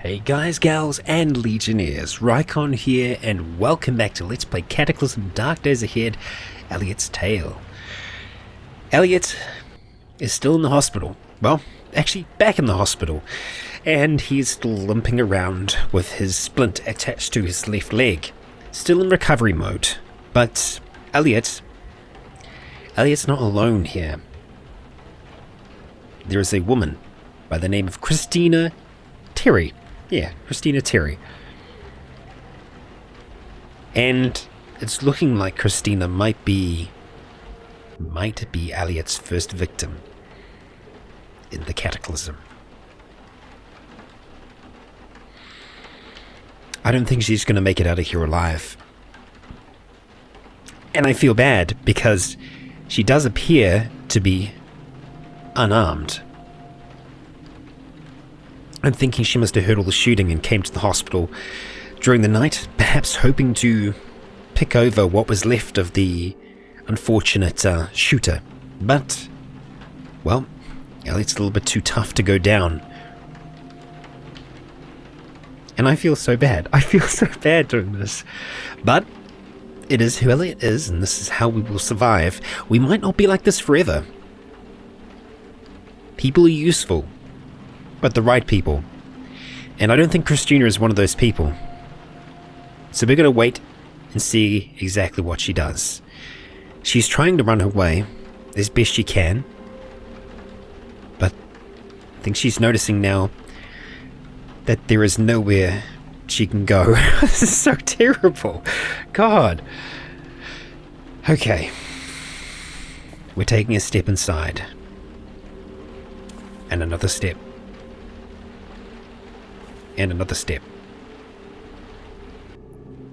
Hey guys, gals, and legionnaires, Rycon here, and welcome back to Let's Play Cataclysm Dark Days Ahead, Elliot's Tale. Elliot is still in the hospital. Well, actually back in the hospital, and he's still limping around with his splint attached to his left leg. Still in recovery mode, but Elliot's not alone here. There is a woman by the name of Christina Terry. Yeah, Christina Terry. And it's looking like Christina might be Elliot's first victim in the Cataclysm. I don't think she's going to make it out of here alive. And I feel bad because she does appear to be unarmed. I'm thinking she must have heard all the shooting and came to the hospital during the night, perhaps hoping to pick over what was left of the unfortunate shooter. But, well, Elliot's a little bit too tough to go down. And I feel so bad. I feel so bad doing this. But it is who Elliot is, and this is how we will survive. We might not be like this forever. People are useful, but the right people. And I don't think Christina is one of those people. So we're going to wait and see exactly what she does. She's trying to run away as best she can, but I think she's noticing now that there is nowhere she can go. This is so terrible. God. Okay. We're taking a step inside. And another step. And another step.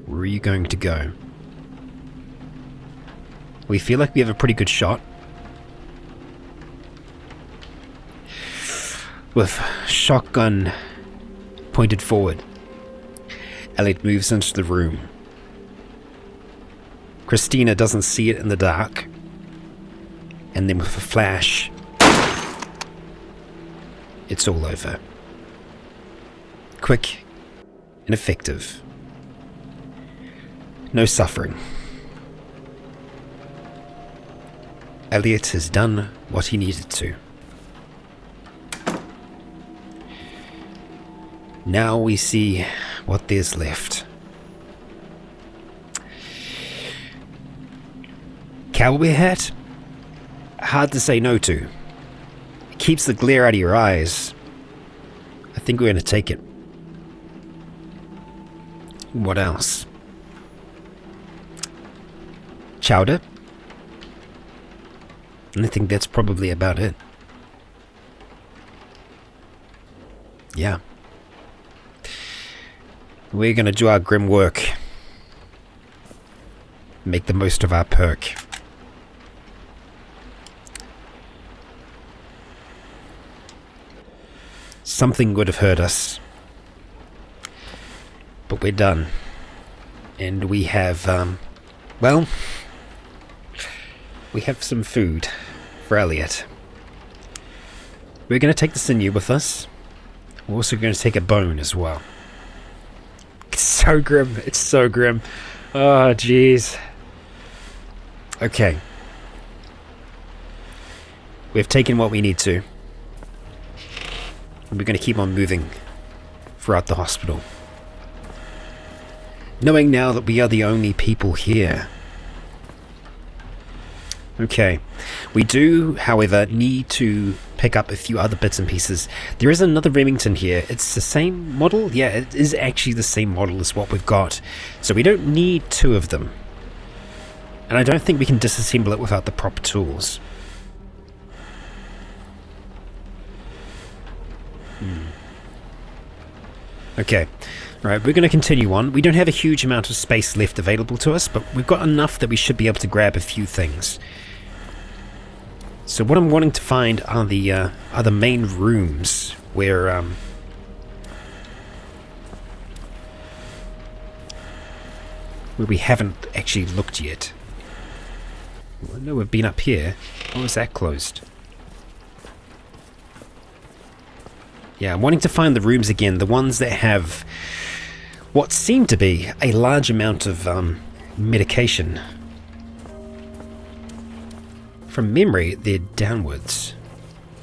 Where are you going to go? We feel like we have a pretty good shot. With shotgun pointed forward. Elliot moves into the room. Christina doesn't see it in the dark. And then with a flash, it's all over. Quick and effective. No suffering. Elliot has done what he needed to. Now we see what there's left. Cowboy hat? Hard to say no to. It keeps the glare out of your eyes. I think we're going to take it. What else? Chowder? And I think that's probably about it. Yeah. We're going to do our grim work. Make the most of our perk. Something would have hurt us. But we're done. And we have, well, we have some food for Elliot. We're going to take the sinew with us. We're also going to take a bone as well. It's so grim. It's so grim. Oh, jeez. Okay. We've taken what we need to. And we're going to keep on moving throughout the hospital. Knowing now that we are the only people here. Okay. We do, however, need to pick up a few other bits and pieces. There is another Remington here. It's the same model? Yeah, it is actually the same model as what we've got. So we don't need two of them. And I don't think we can disassemble it without the proper tools. Okay. Right, we're going to continue on. We don't have a huge amount of space left available to us, but we've got enough that we should be able to grab a few things. So what I'm wanting to find are the main rooms where we haven't actually looked yet. I know we've been up here. Oh, is that closed? Yeah, I'm wanting to find the rooms again, the ones that have what seem to be a large amount of medication. From memory, they're downwards.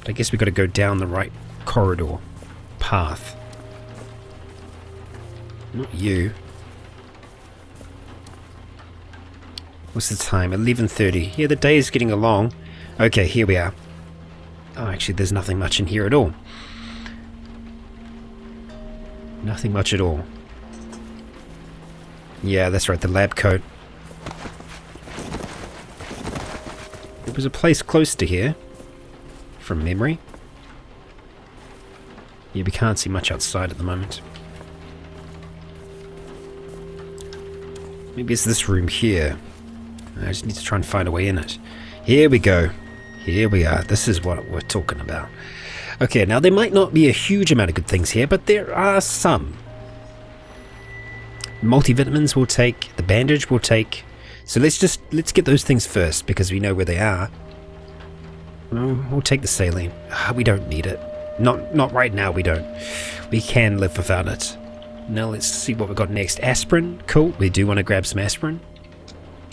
But I guess we've got to go down the right corridor path. Not you. What's the time? 11:30. Yeah, the day is getting along. Okay, here we are. Oh, actually, there's nothing much in here at all. Nothing much at all. Yeah, that's right, the lab coat. There was a place close to here, from memory. Yeah, we can't see much outside at the moment. Maybe it's this room here. I just need to try and find a way in it. Here we go. Here we are. This is what we're talking about. Okay, now there might not be a huge amount of good things here, but there are some. Multivitamins we'll take. The bandage we'll take. So let's get those things first because we know where they are. We'll take the saline. We don't need it. Not right now. We don't. We can live without it. Now let's see what we've got next. Aspirin. Cool. We do want to grab some aspirin.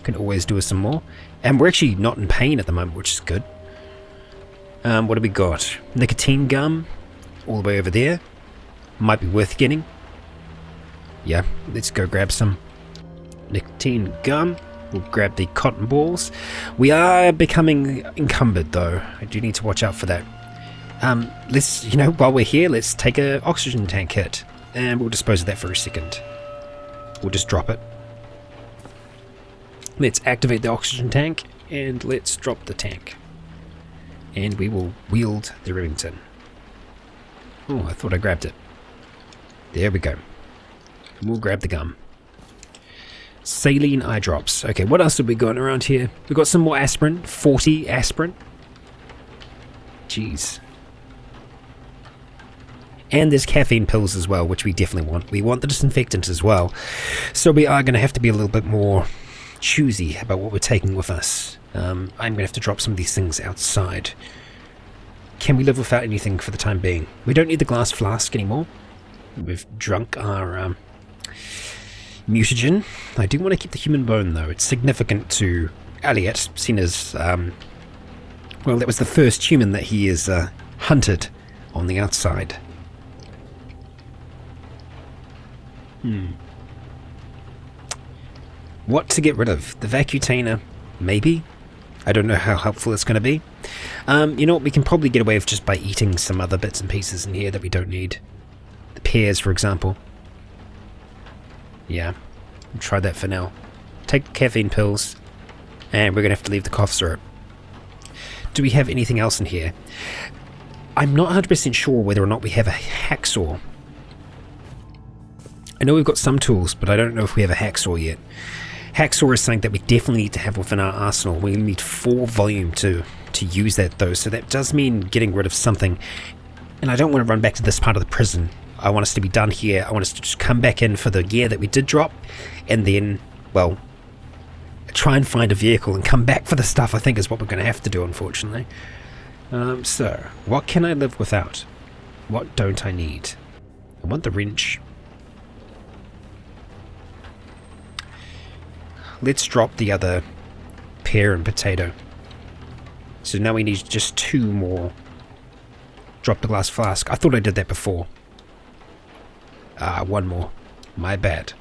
Can always do with some more. And we're actually not in pain at the moment, which is good. What do we got? Nicotine gum. All the way over there. Might be worth getting. Yeah, let's go grab some nicotine gum. We'll grab the cotton balls. We are becoming encumbered though. I do need to watch out for that. Let's, while we're here, let's take a oxygen tank hit. And we'll dispose of that for a second. We'll just drop it. Let's activate the oxygen tank. And let's drop the tank. And we will wield the Remington. Oh, I thought I grabbed it. There we go. We'll grab the gum. Saline eye drops. Okay, what else have we got around here? We've got some more aspirin. 40 aspirin. Jeez. And there's caffeine pills as well, which we definitely want. We want the disinfectant as well. So we are going to have to be a little bit more choosy about what we're taking with us. I'm going to have to drop some of these things outside. Can we live without anything for the time being? We don't need the glass flask anymore. We've drunk our mutagen. I do want to keep the human bone though. It's significant to Elliot, seen as, well, that was the first human that he is hunted on the outside. What to get rid of? The vacutainer, maybe? I don't know how helpful it's going to be. You know what, we can probably get away with just by eating some other bits and pieces in here that we don't need. The pears, for example. Yeah, we'll try that for now. Take caffeine pills, and we're going to have to leave the cough syrup. Do we have anything else in here? I'm not 100% sure whether or not we have a hacksaw. I know we've got some tools, but I don't know if we have a hacksaw yet. Hacksaw is something that we definitely need to have within our arsenal. We need 4 volume to use that though, so that does mean getting rid of something. And I don't want to run back to this part of the prison. I want us to be done here. I want us to just come back in for the gear that we did drop, and then, well, try and find a vehicle and come back for the stuff, I think is what we're going to have to do, unfortunately. So, what can I live without? What don't I need? I want the wrench. Let's drop the other pear and potato. So now we need just 2 more. Drop the glass flask. I thought I did that before. 1 more. My bad.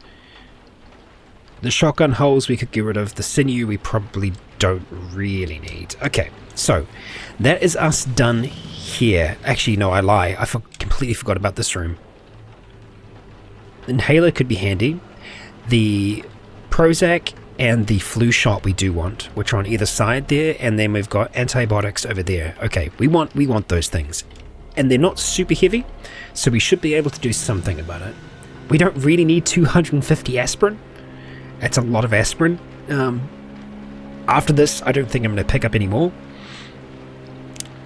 The shotgun holes we could get rid of. The sinew we probably don't really need. Okay, so that is us done here. Actually, no, I lie. I completely forgot about this room. Inhaler could be handy. The Prozac and the flu shot we do want, which are on either side there, and then we've got antibiotics over there. Okay, we want those things. And they're not super heavy, so we should be able to do something about it. We don't really need 250 aspirin. That's a lot of aspirin. After this, I don't think I'm going to pick up any more.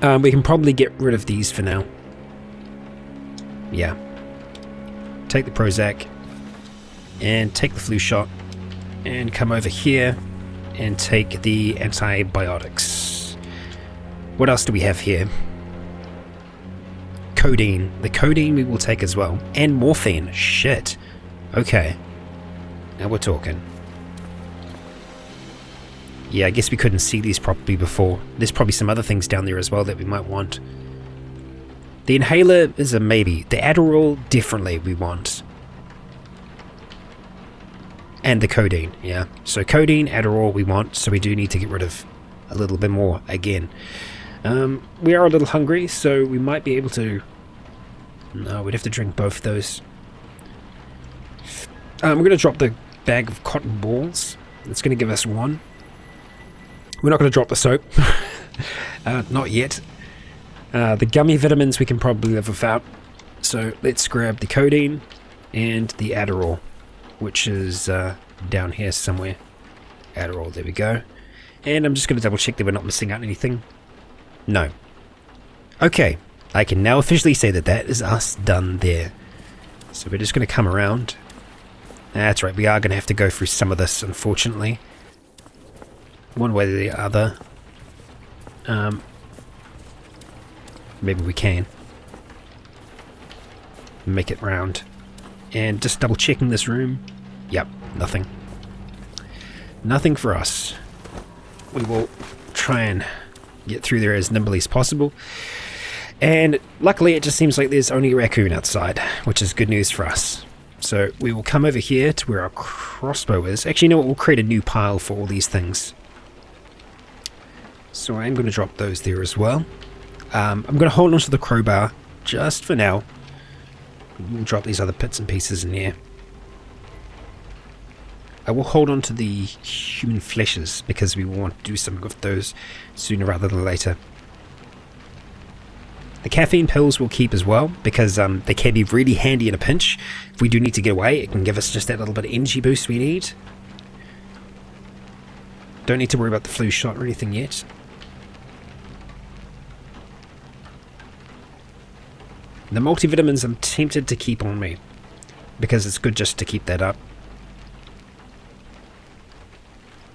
We can probably get rid of these for now. Yeah. Take the Prozac, and take the flu shot, and come over here and take the antibiotics. What else do we have here? codeine. The codeine we will take as well. And morphine. Shit. Okay. Now we're talking. Yeah, I guess we couldn't see these properly before. There's probably some other things down there as well that we might want. The inhaler is a maybe. The Adderall, definitely we want. And the codeine, yeah. So codeine, Adderall we want, so we do need to get rid of a little bit more again. We are a little hungry, so we might be able to... No, we'd have to drink both those. We're going to drop the bag of cotton balls. It's going to give us one. We're not going to drop the soap. Not yet. The gummy vitamins we can probably live without. So let's grab the codeine and the Adderall, which is down here somewhere. Adderall, there we go. And I'm just going to double check that we're not missing out anything. No. Okay, I can now officially say that that is us done there. So we're just going to come around. That's right, we are going to have to go through some of this, unfortunately. One way or the other. Maybe we can make it round. And just double checking this room. Yep, nothing. Nothing for us. We will try and get through there as nimbly as possible. And luckily it just seems like there's only a raccoon outside, which is good news for us. So we will come over here to where our crossbow is. Actually, you know what? We'll create a new pile for all these things. So I am going to drop those there as well. I'm going to hold on to the crowbar just for now. We'll drop these other bits and pieces in here. I will hold on to the human fleshes because we want to do something with those sooner rather than later. The caffeine pills we'll keep as well because they can be really handy in a pinch. If we do need to get away, it can give us just that little bit of energy boost we need. Don't need to worry about the flu shot or anything yet. The multivitamins I'm tempted to keep on me because it's good just to keep that up.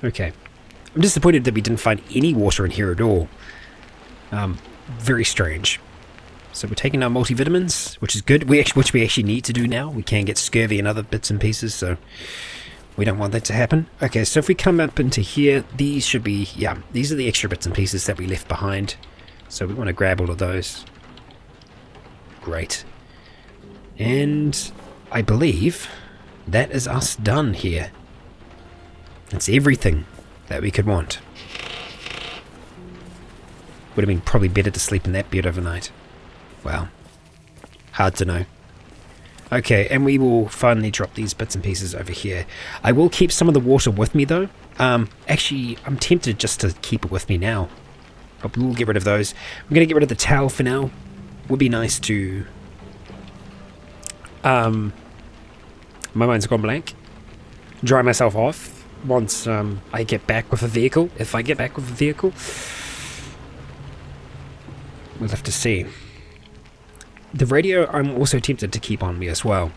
Okay. I'm disappointed that we didn't find any water in here at all. Very strange. So we're taking our multivitamins, which is good, which we actually need to do now. We can get scurvy and other bits and pieces, so we don't want that to happen. Okay, so if we come up into here, these should be, yeah, these are the extra bits and pieces that we left behind. So we want to grab all of those. Great. And I believe that is us done here. That's everything that we could want. Would have been probably better to sleep in that bed overnight. Well, hard to know. Okay, and we will finally drop these bits and pieces over here. I will keep some of the water with me though. Actually, I'm tempted just to keep it with me now. But we'll get rid of those. I'm going to get rid of the towel for now. Would be nice to... my mind's gone blank. Dry myself off once I get back with a vehicle. If I get back with a vehicle. We'll have to see. The radio I'm also tempted to keep on me as well.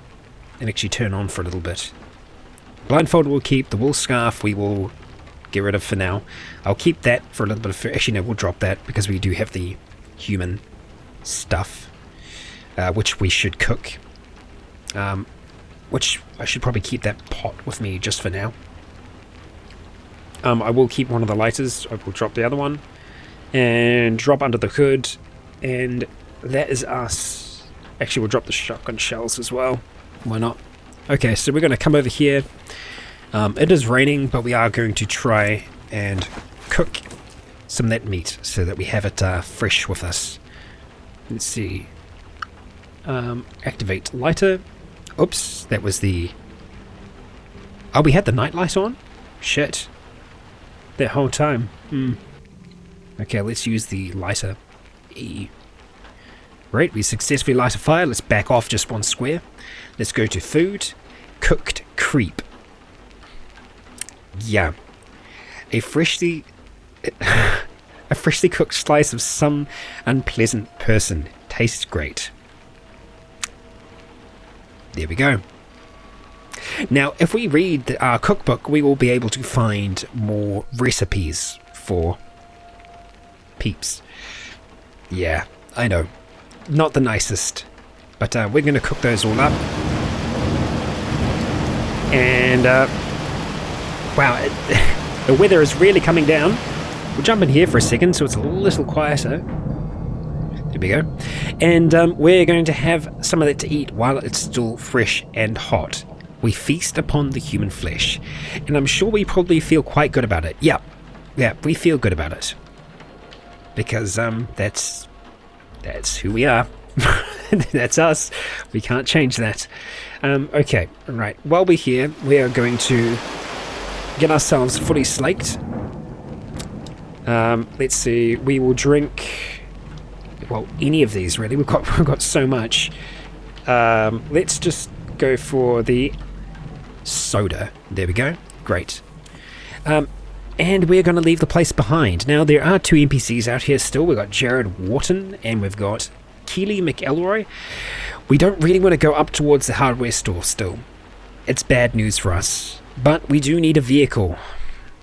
And actually turn on for a little bit. Blindfold we'll keep. The wool scarf we will get rid of for now. I'll keep that for a little bit of... Actually no, we'll drop that because we do have the human stuff, which we should cook, which I should probably keep that pot with me just for now. I will keep one of the lighters. I will drop the other one and drop under the hood, and that is us. Actually, we'll drop the shotgun shells as well. Why not? Okay, so we're going to come over here. It is raining, but we are going to try and cook some of that meat so that we have it fresh with us. Let's see. Activate lighter. Oops, that was the... Oh, we had the night light on? Shit. That whole time. Okay, let's use the lighter. E. Right, we successfully light a fire. Let's back off just one square. Let's go to food. Cooked creep. Yeah. A freshly cooked slice of some unpleasant person. Tastes great. There we go. Now, if we read our cookbook, we will be able to find more recipes for peeps. Yeah, I know. not the nicest. But we're going to cook those all up. And, wow, the weather is really coming down. We'll jump in here for a second so it's a little quieter. There we go. And we're going to have some of that to eat while it's still fresh and hot. We feast upon the human flesh. And I'm sure we probably feel quite good about it. Yeah, we feel good about it. Because that's who we are. That's us. We can't change that. Okay, right. While we're here, we are going to get ourselves fully slaked. Let's see. We will drink, well, any of these really. We've got so much. Let's just go for the soda. There we go. Great. And we're going to leave the place behind. Now, there are 2 NPCs out here still. We've got Jared Wharton and we've got Keely McElroy. We don't really want to go up towards the hardware store still. It's bad news for us. But we do need a vehicle.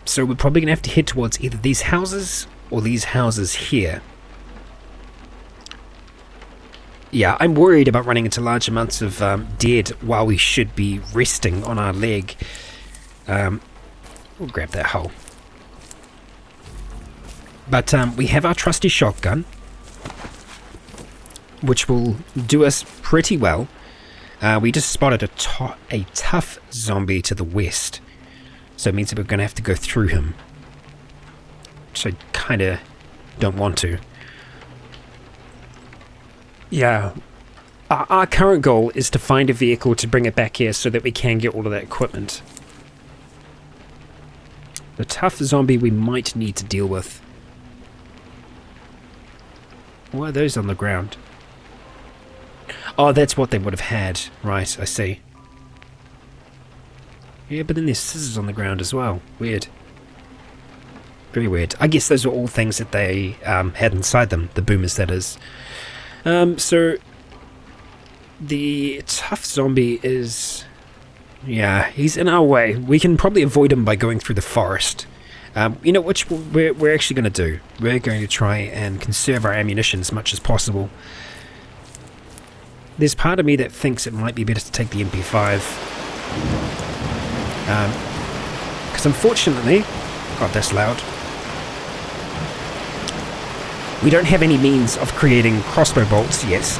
So we're probably going to have to head towards either these houses or these houses here. Yeah, I'm worried about running into large amounts of dead while we should be resting on our leg. We'll grab that hole. But we have our trusty shotgun, which will do us pretty well. We just spotted a tough zombie to the west. So it means that we're going to have to go through him. Which I kind of don't want to. Yeah. Our current goal is to find a vehicle to bring it back here so that we can get all of that equipment. The tough zombie we might need to deal with. Why are those on the ground? Oh, that's what they would have had. Right, I see. Yeah, but then there's scissors on the ground as well. Weird. Very weird. I guess those are all things that they had inside them. The boomers, that is. So, the tough zombie is... Yeah, he's in our way. We can probably avoid him by going through the forest. You know, which we're actually going to do. We're going to try and conserve our ammunition as much as possible. There's part of me that thinks it might be better to take the MP5. Because unfortunately... God, that's loud. We don't have any means of creating crossbow bolts yet.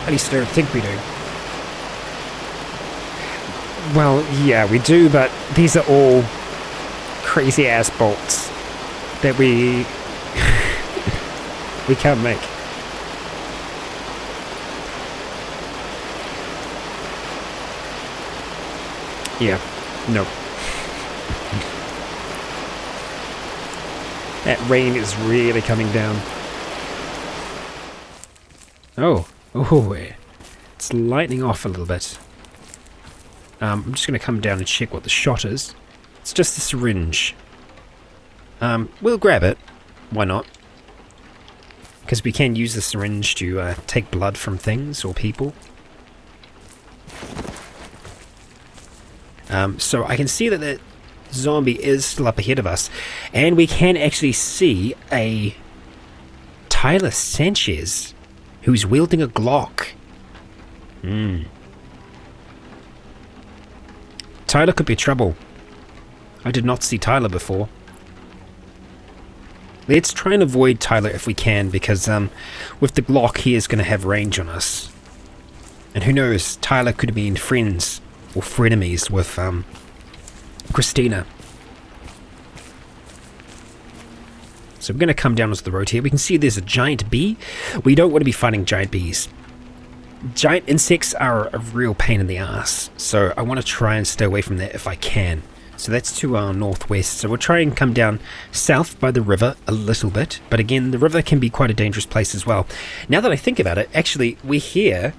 At least I don't think we do. Well, yeah, we do, but these are all crazy-ass bolts that we can't make. Yeah, no. That rain is really coming down. Oh, it's lightening off a little bit. I'm just going to come down and check what the shot is. It's just a syringe. We'll grab it. Why not? Because we can use the syringe to take blood from things or people. So I can see that the zombie is still up ahead of us. And we can actually see a Tyler Sanchez who's wielding a Glock. Tyler could be trouble. I did not see Tyler before. Let's try and avoid Tyler if we can, because with the Glock he is going to have range on us. And who knows, Tyler could have been friends or frenemies with Christina. So we're going to come down onto the road here. We can see there's a giant bee. We don't want to be fighting giant bees. Giant insects are a real pain in the ass, so I want to try and stay away from that if I can. So that's to our northwest, so we'll try and come down south by the river a little bit, but again, the river can be quite a dangerous place as well. Now that I think about it, actually, we're here.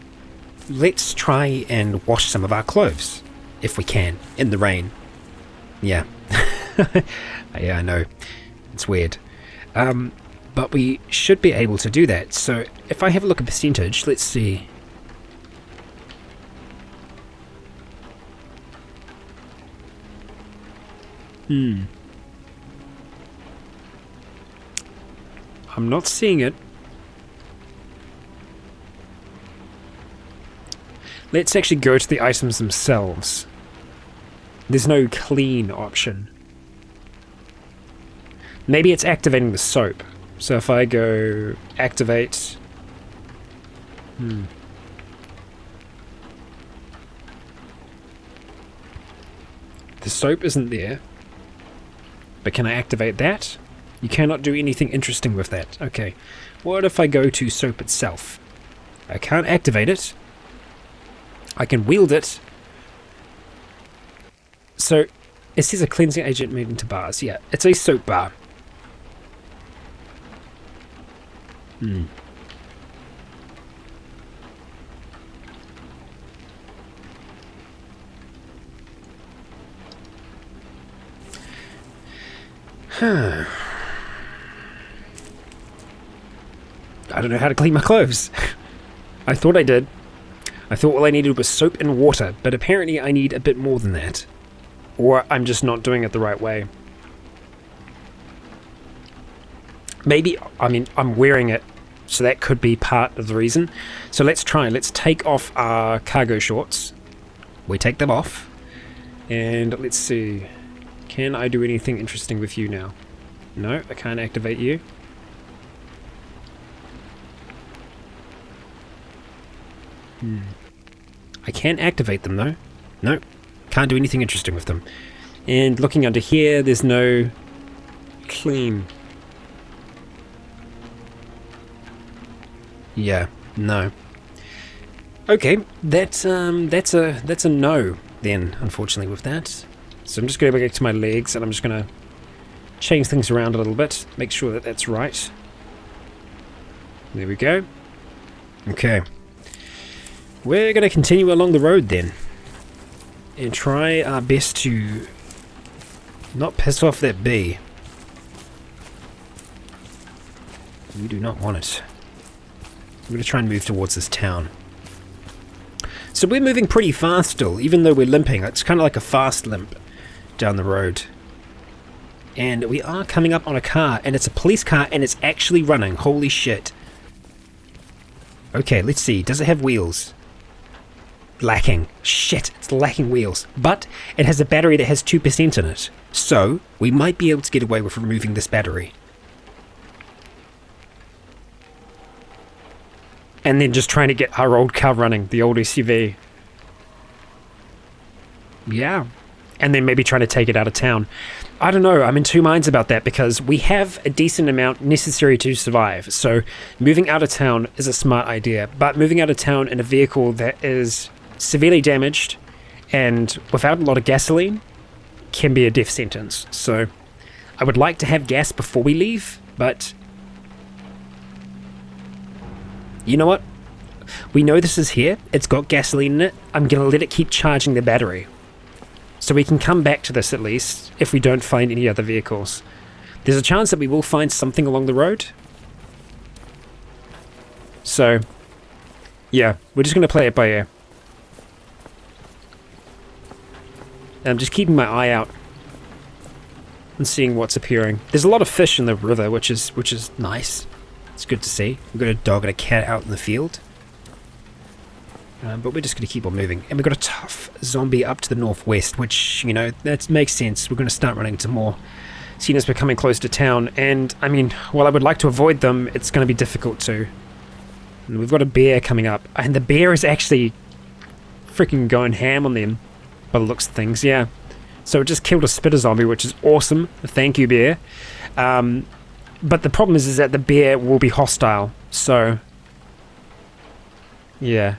Let's try and wash some of our clothes, if we can, in the rain. Yeah. Yeah, I know. It's weird. But we should be able to do that, so if I have a look at percentage, let's see. I'm not seeing it. Let's actually go to the items themselves. There's no clean option. Maybe it's activating the soap. So if I go activate... The soap isn't there. But can I activate that? You cannot do anything interesting with that. Okay. What if I go to soap itself? I can't activate it. I can wield it. So, it says a cleansing agent moving to bars. Yeah, it's a soap bar. I don't know how to clean my clothes. I thought I did. I thought all I needed was soap and water, but apparently I need a bit more than that. Or I'm just not doing it the right way. Maybe, I mean, I'm wearing it, so that could be part of the reason. So let's try. Let's take off our cargo shorts. We take them off. And let's see. Can I do anything interesting with you now? No, I can't activate you. I can activate them though. No, can't do anything interesting with them. And looking under here, there's no clean. Yeah, no. Okay, that's a no then, unfortunately, with that. So I'm just going to go back to my legs and I'm just going to change things around a little bit, make sure that that's right. There we go. Okay. We're going to continue along the road then and try our best to not piss off that bee. We do not want it. I'm going to try and move towards this town. So we're moving pretty fast still, even though we're limping. It's kind of like a fast limp down the road. And we are coming up on a car, and it's a police car, and it's actually running. Holy shit. Okay, let's see. Does it have wheels? Lacking. Shit, it's lacking wheels. But it has a battery that has 2% in it. So, we might be able to get away with removing this battery. And then just trying to get our old car running, the old SUV. Yeah. And then maybe trying to take it out of town. I don't know, I'm in two minds about that because we have a decent amount necessary to survive. So moving out of town is a smart idea. But moving out of town in a vehicle that is severely damaged and without a lot of gasoline can be a death sentence. So I would like to have gas before we leave, but you know what? We know this is here. It's got gasoline in it. I'm going to let it keep charging the battery. So we can come back to this at least if we don't find any other vehicles. There's a chance that we will find something along the road. So, yeah, we're just going to play it by ear. And I'm just keeping my eye out and seeing what's appearing. There's a lot of fish in the river, which is nice. It's good to see. We've got a dog and a cat out in the field. But we're just going to keep on moving. And we've got a tough zombie up to the northwest, which, you know, that makes sense. We're going to start running into more, seeing as we're coming close to town. And, I mean, while I would like to avoid them, it's going to be difficult too. And we've got a bear coming up. And the bear is actually freaking going ham on them, by the looks of things, yeah. So it just killed a spitter zombie, which is awesome. Thank you, bear. But the problem is that the bear will be hostile. So, yeah.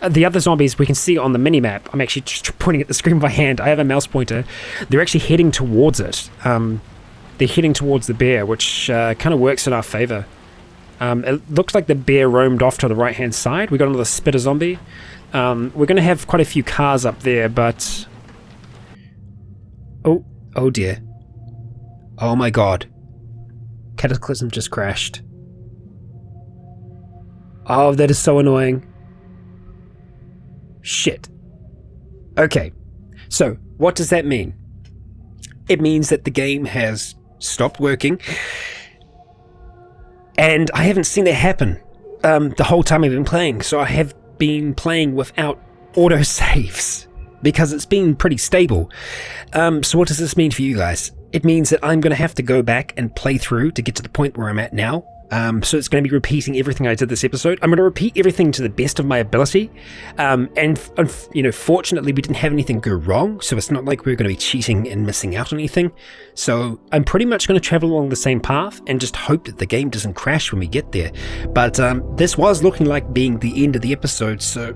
The other zombies we can see on the mini-map. I'm actually just pointing at the screen by hand. I have a mouse pointer. They're actually heading towards it. They're heading towards the bear, which kind of works in our favor. It looks like the bear roamed off to the right-hand side. We got another spitter zombie. We're going to have quite a few cars up there, but... Oh dear. Oh my god. Cataclysm just crashed. Oh, that is so annoying. Shit. Okay, so what does that mean? It means that the game has stopped working, and I haven't seen that happen the whole time I've been playing, so I have been playing without auto saves because it's been pretty stable. So what does this mean for you guys? It means that I'm going to have to go back and play through to get to the point where I'm at now. So it's going to be repeating everything I did this episode. I'm going to repeat everything to the best of my ability. Fortunately, we didn't have anything go wrong, so it's not like we're going to be cheating and missing out on anything. So I'm pretty much going to travel along the same path and just hope that the game doesn't crash when we get there. But this was looking like being the end of the episode, so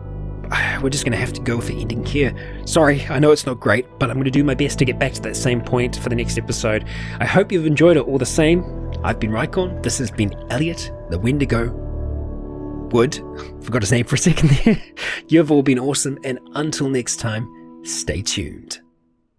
we're just going to have to go for ending here. Sorry, I know it's not great, but I'm going to do my best to get back to that same point for the next episode. I hope you've enjoyed it all the same. I've been Rycon, this has been Elliot, the Wendigo Wood. Forgot his name for a second there. You've all been awesome, and until next time, stay tuned.